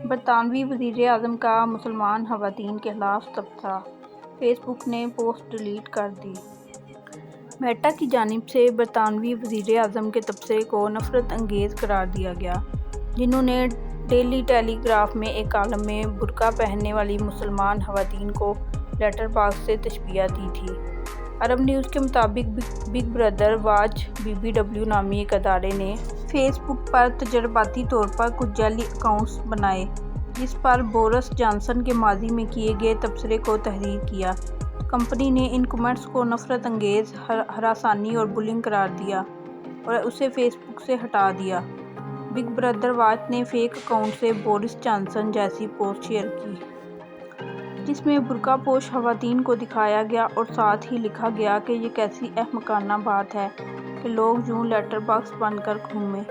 برطانوی وزیراعظم کا مسلمان خواتین کے خلاف تبصرہ، فیس بک نے پوسٹ ڈیلیٹ کر دی۔ میٹا کی جانب سے برطانوی وزیراعظم کے تبصرے کو نفرت انگیز قرار دیا گیا، جنہوں نے ڈیلی ٹیلی گراف میں ایک کالم میں برقع پہننے والی مسلمان خواتین کو لیٹر باکس سے تشبیہ دی تھی۔ عرب نیوز کے مطابق بگ بردر واچ BBW نامی ایک ادارے نے فیس بک پر تجرباتی طور پر کچھ جعلی اکاؤنٹس بنائے، جس پر بورس جانسن کے ماضی میں کیے گئے تبصرے کو تحریر کیا۔ کمپنی نے ان کمنٹس کو نفرت انگیز، ہراسانی اور بلنگ قرار دیا اور اسے فیس بک سے ہٹا دیا۔ بگ بردر واچ نے فیک اکاؤنٹ سے بورس جانسن جیسی پوسٹ شیئر کی، جس میں برقع پوش خواتین کو دکھایا گیا اور ساتھ ہی لکھا گیا کہ یہ کیسی احمقانہ بات ہے کہ لوگ یوں لیٹر باکس بن کر گھومیں۔